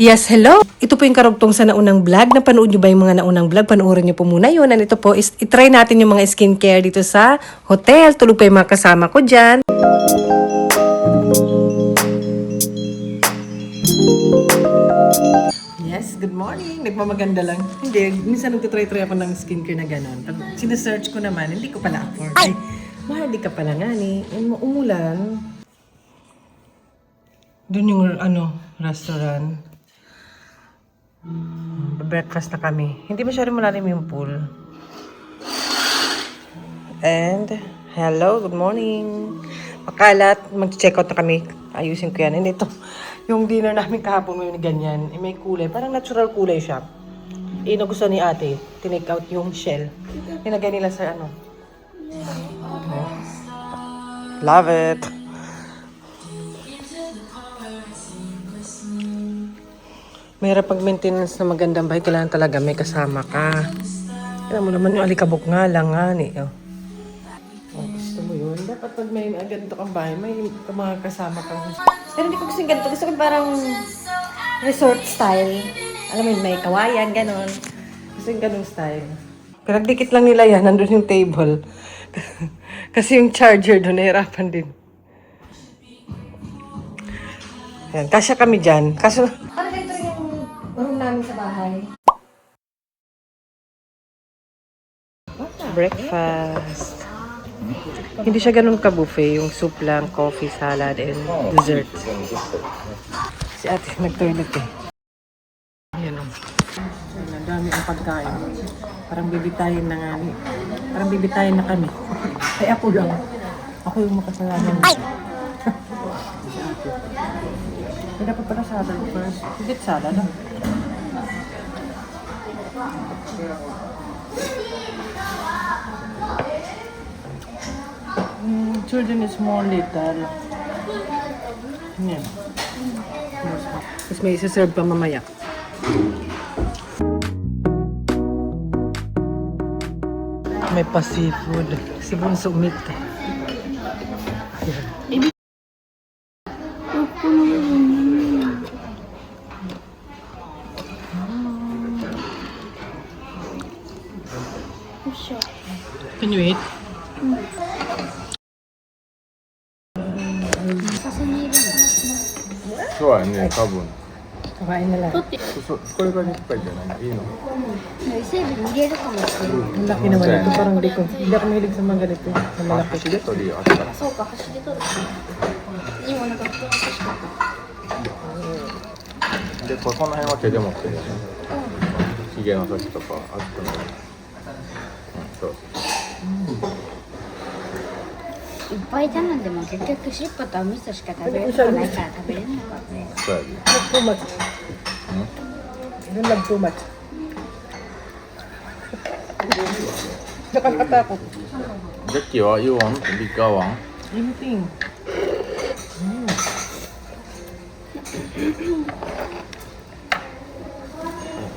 Yes, hello! Ito po yung karugtong sa naunang vlog. Napanood nyo ba yung mga naunang vlog? Panoorin nyo po muna yun. And ito po is, itry natin yung mga skincare dito sa hotel. Tulog pa yung mga kasama ko dyan. Yes, good morning. Nagmamaganda lang. Hindi, minsan nagtitry-try ako ng skincare na gano'n. Pag sinesearch ko naman, hindi ko pala afford. Ay, mahal di ka pala nga ni. Umulan. Doon yung restaurant. Breakfast na kami. Hindi masyadong malalim yung pool. And, hello, good morning. Makalat, mag-check out na kami. Ayusin ko yan. And ito, yung dinner namin kahapon may ganyan. May kulay, parang natural kulay siya. Gusto ni ate, tinake out yung shell. Nilagay nila sa Love it. Mahirap pag maintenance na magandang bahay, kailangan talaga may kasama ka. Alam mo naman yung alikabok nga lang nga ni. Gusto mo yun? Dapat pag may ganito kang bahay, may mga kasama kang... Pero hindi ko gusto yung ganito. Gusto ko parang resort style. Alam mo yun, may kawayan, ganon. Gusto yung ganung style. Pinagdikit lang nila yan, nandun yung table. Kasi yung charger doon, nahirapan din. Yan, kasya kami dyan. Kaso... Parang ganito rin yung room namin sa bahay. Breakfast. Hindi siya ganun ka-buffet. Yung soup lang, coffee, salad, and dessert. Si ate nag-toilet eh. Ayan o. Ang dami ang pagkain. Parang bibitayin na nga. Parang bibitayin na kami. Ay ako lang. Ako yung makasalanan. Ay! Si ate. Ay, dapat pala salad first. Hindi salad ah. Children is more little. Yan. Tapos may isa-serve pa mamaya. May pa seafood. Sibong sumit. Yan. Can you eat? そうやね、多分。 Kakain na lang. これがいっぱいじゃないいいの May seven, hindi rin ka mo. Ang laki naman ito. Parang hindi ako mahilig sa mga ganito. Sa malaki. 箸で取りあったらそうか、箸で取る。今なんか普通の箸しかで、この辺は手で持ってるよねひげの時とか熱くなるそういっぱい頼んでも結局尻尾とお味噌しか食べれないから食べれないからね。そうやで Too much. I don't love too much. Nakakatakot. ジャッキーは You want? Big one? Anything. Mm.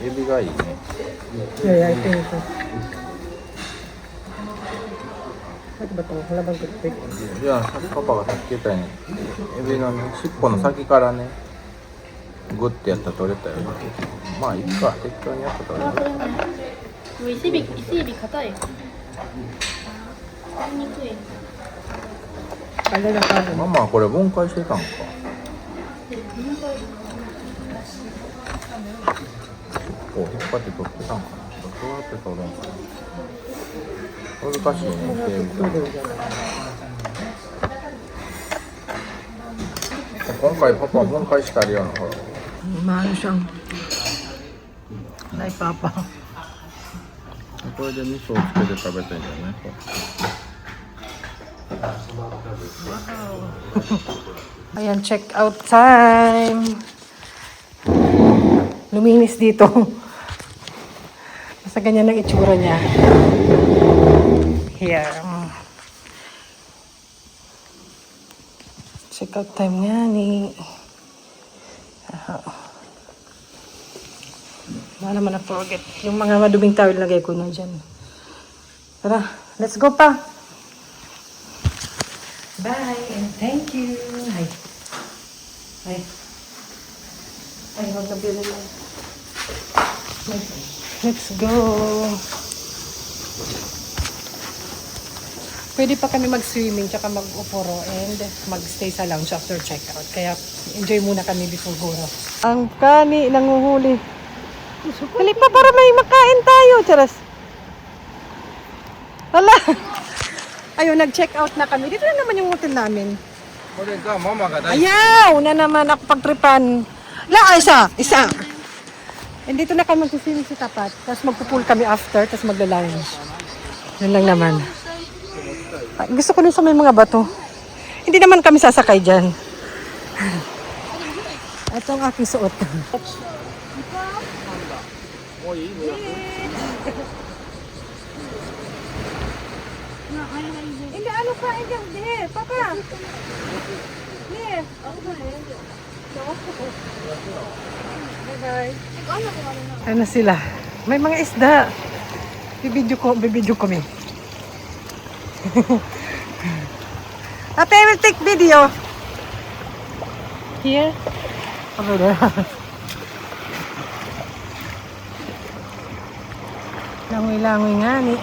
エビがいいね Yeah, I think so. Ano ba ito? Wala bang toothpick? いや、パパがさっき言ったようにエビのね、尻尾の先からねグッてやったら取れたよまあいいか、適当にやったら取れるもう伊勢海老硬い。取りにくい。 Kaya na ka. ママはこれ分解してたんかこう引っ張って取ってたんかなどうやって取るんかな難しいねゲーム今回パパは分解してあるようなほら Maano siyang naipapa. これで味噌をつけて食べたいんじゃない Ayan, check out time. Luminis dito. Basta ganyan ang itsura niya. Here. Check out time nga ni. Wala naman na forget. Yung mga maduming towel lagay ko na dyan. Tara, let's go pa. Bye and thank you. Hi. Ay. Ay, wag na Let's go. Pwede pa kami mag-swimming tsaka mag-uporo and mag-stay sa lounge after checkout. Kaya enjoy muna kami before guro. Ang kani nanguhuli. Dali pa para may makain tayo. Charas. Hala. Ayun, nag-checkout na kami. Dito na naman yung hotel namin. Ayaw na naman ako pagtripan. Isa. And dito na kami mag-swimming sa tapat. Tapos magpupool kami after. Tapos magla-lounge. Yun lang naman. Ay, gusto ko dun sa may mga bato. Hindi naman kami sasakay dyan. Ito ang aking suot. Hindi, ano pa? Hindi, papa. Here. Bye-bye. Ano sila? May mga isda. Bibidyo kami. Ate, I will take video. Here? Over there. Langoy-langoy nga ni.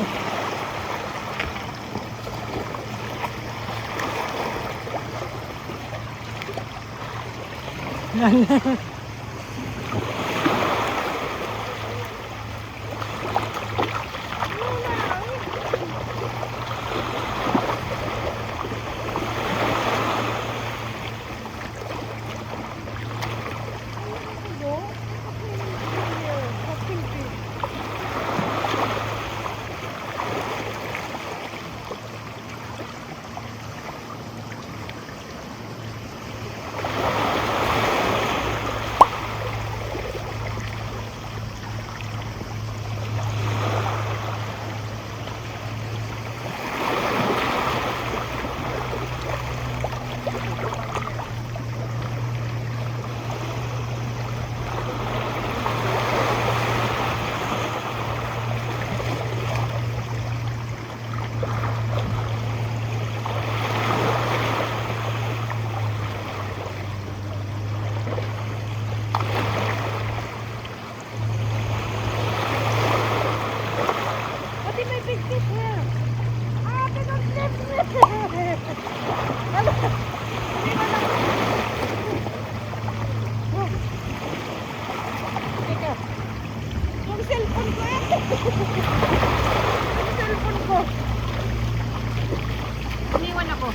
Iniwan ako.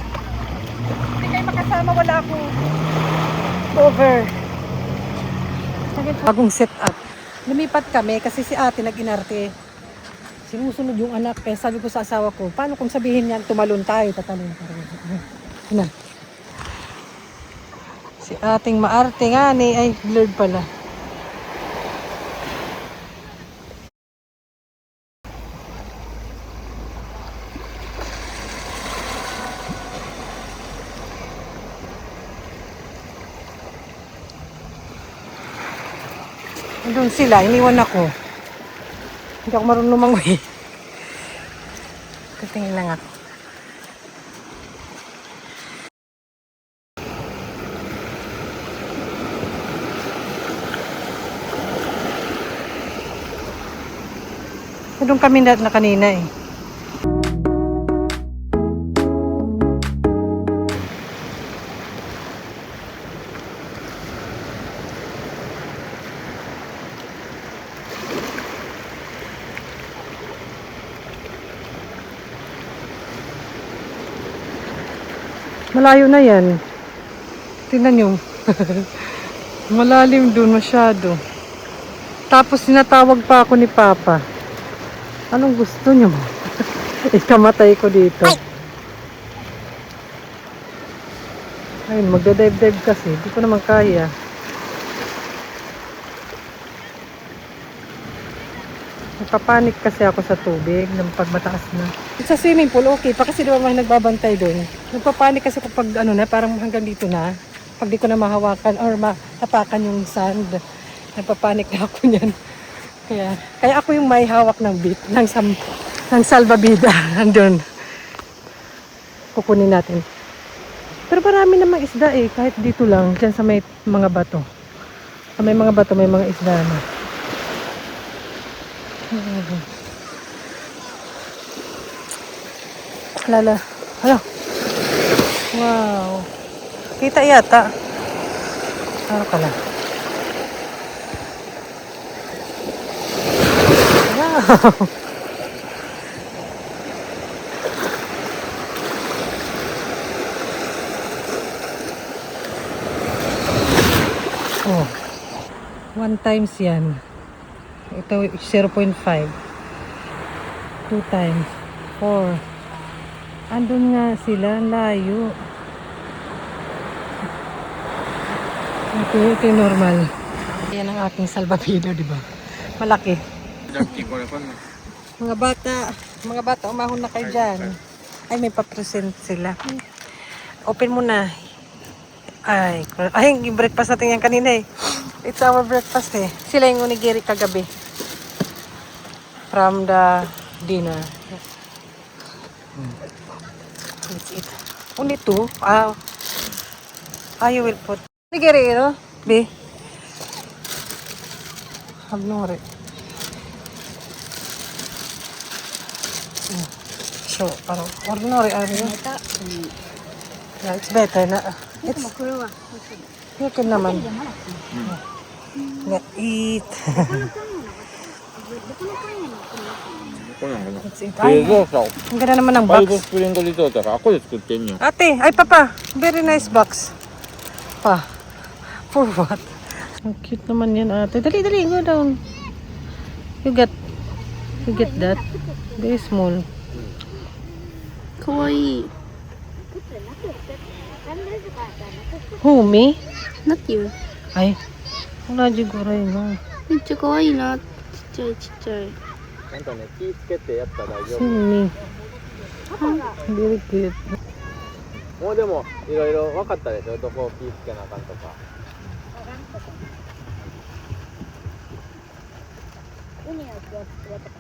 Hindi kayo makasama, wala akong cover. Bagong setup. Lumipat kami kasi si ate nag-inarte. Sinusunod yung anak. Kaya sabi ko sa asawa ko, paano kung sabihin niyan, tumalon tayo, tatalon tayo. Na. Si ating maarte nga ni, ay blurred pala. Doon sila, iniwan ako. Hindi ako marunong lumangoy. Katingin lang ako. Doon kami na kanina eh. Malayo na yan. Tingnan nyo. Malalim dun masyado. Tapos sinatawag pa ako ni Papa. Anong gusto nyo? Ikamatay ko dito. Ayun, magda-dive-dive kasi. Hindi ko naman kaya. Nagpapanik kasi ako sa tubig ng pag mataas na. Sa swimming pool, okay pa kasi di ba may nagbabantay doon. Nagpapanik kasi kapag ano na, parang hanggang dito na. Pag di ko na mahawakan or matapakan yung sand. Nagpapanik na ako niyan. Kaya ako yung may hawak ng bit, ng salvavida. Andun. Kukunin natin. Pero marami namang isda eh, kahit dito lang, dyan sa may mga bato. May mga bato, may mga isda na. Lala. Hala. Wow. Kita yata. Ano pala? Wow. Oh. 1 times yan. Ito 0.5. 2 times. 4. Andun nga sila, layo. Ito yung normal. Yan ang aking salvavido, di ba? Malaki. Mga bata, umahon na kayo dyan. Ay, may pa-present sila. Open mo na. Ay, yung breakfast natin yan kanina eh. It's our breakfast eh. Sila yung onigiri kagabi. From the dinner. Let's eat. Only 2? You will put. Onigiri, no? B? Habnori. So, ordinary are you? Yeah, it's better na. It's you can naman. Eat. Let's eat. Ay, ang ganda naman ng box. スプリングリゾートがここで作ってんのよ。 Ate, ay papa, very nice box. Pa, for what? Ang cute naman yan ate. Dali, go down. You get that? Very small. かわいい。 Who, me? Not you. Ay, wala siguro yun. めっちゃかわいいな。ちっちゃいちっちゃい。なんかね、気ぃつけてやったら大丈 See me. Very cute. 夫。もうでもいろいろ分かったでしょ。どこを気ぃつけなあかんとか。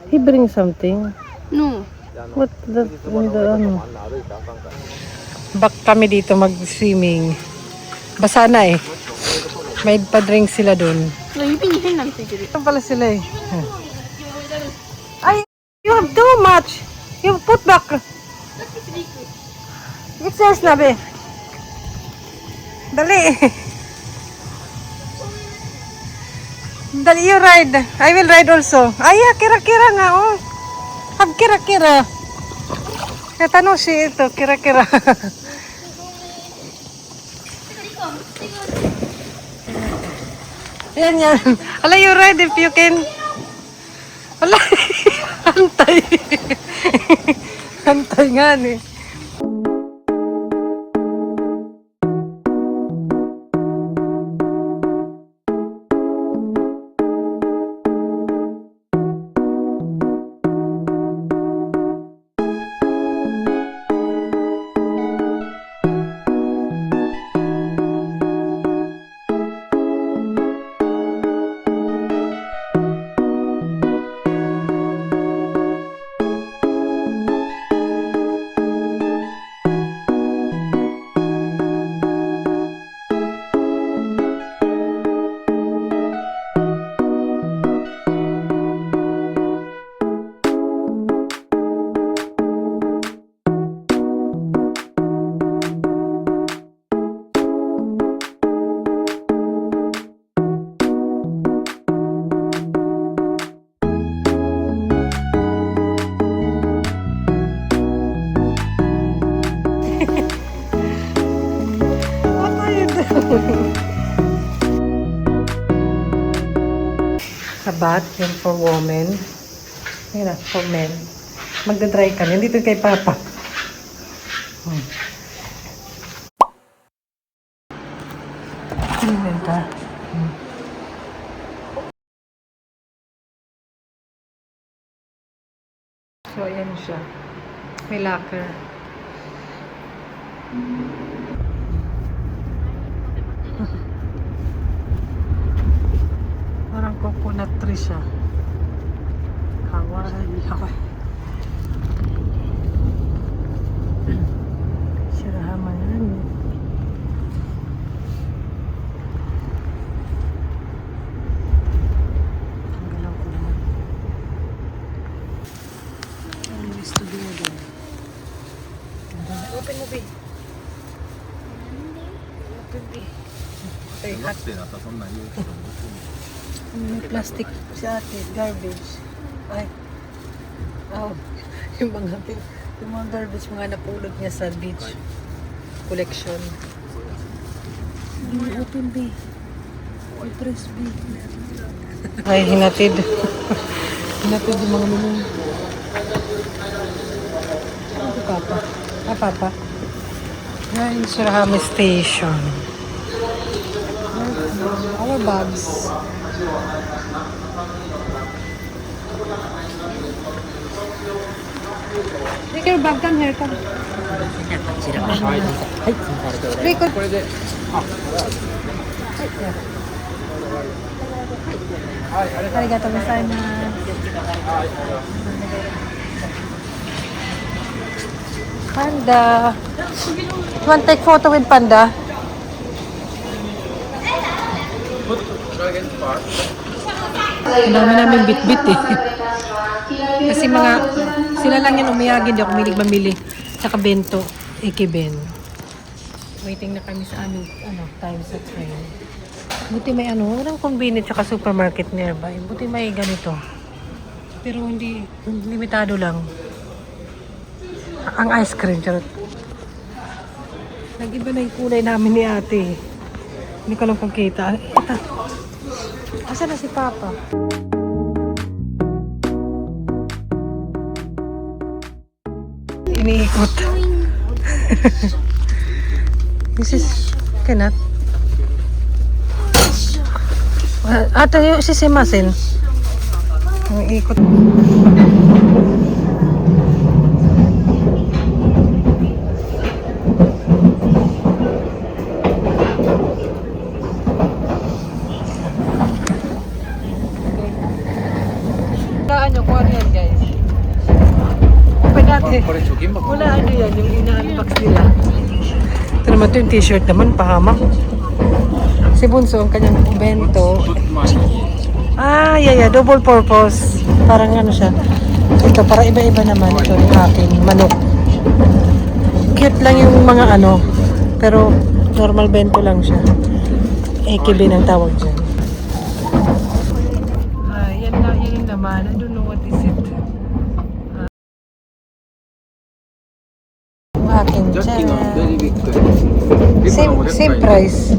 He brings something. No. What that in the ano? あんな歩いたらあかんから。 Back kami dito mag-swimming. Basa na eh. May pa-drink sila dun. 指に変なのついてる。 Ito pala sila eh. Ay, you have too much. You put back. It says na be. Dali. Dali, you ride. I will ride also. Ay, kira-kira nga oh. Have kira-kira. Katano si ito, kira-kira. Yan. Ala, you ride if you can. Ala, hantay. Hantay nga ni. Sa bath, yun for women. Yun na, for men. Magdadry ka. Nandito kay Papa. Benta. So, ayan siya. May locker. Parang coconut tree siya. Hawaii. Sirahaman. 'yan. ってなったらそんなん言う人もいる May plastic si ate, garbage. Ay. Oh, yung mga garbage mga napulot niya sa beach collection. Hindi open B. Or press B. Ay, hinatid. Hinatid yung mga menu. Ano papa? Ah, papa. Yan, Surahami Station. Our bags. Take your bag, come here, come. Record. これで Arigatou gozaimasu. Panda. You want to take photo with Panda? Ang dami namin bit-bit eh. Kasi sila lang yung umiyagi, di ako milig mamili. Tsaka bento, ikiben. Waiting na kami sa aming time sa train. Buti may walang convenience tsaka supermarket nearby. Buti may ganito. Pero hindi, limitado lang. Ang ice cream, charot. Nag-iba na yung kulay namin ni ate. Hindi ko lang kung kita. Ito. Asa na si Papa? Iniikot. This is cannot. Ata yung sisimasin. Ang ikot. Hulaan nyo kung ano yan, guys. Open natin. これ貯金箱 Wala ano yan, yung ina-unbox nila. Ito naman ito yung t-shirt naman, pahamak. Si Bunso, ang kanyang bento. Ah, yeah, double purpose. Parang ano siya. Ito, para iba-iba naman. Ito yung akin, manok. Cute lang yung mga pero normal bento lang siya. AKB ang tawag dyan. Ah, yan yung naman. I don't know what is it. Akin, ジャッキーのベリービッグ same price.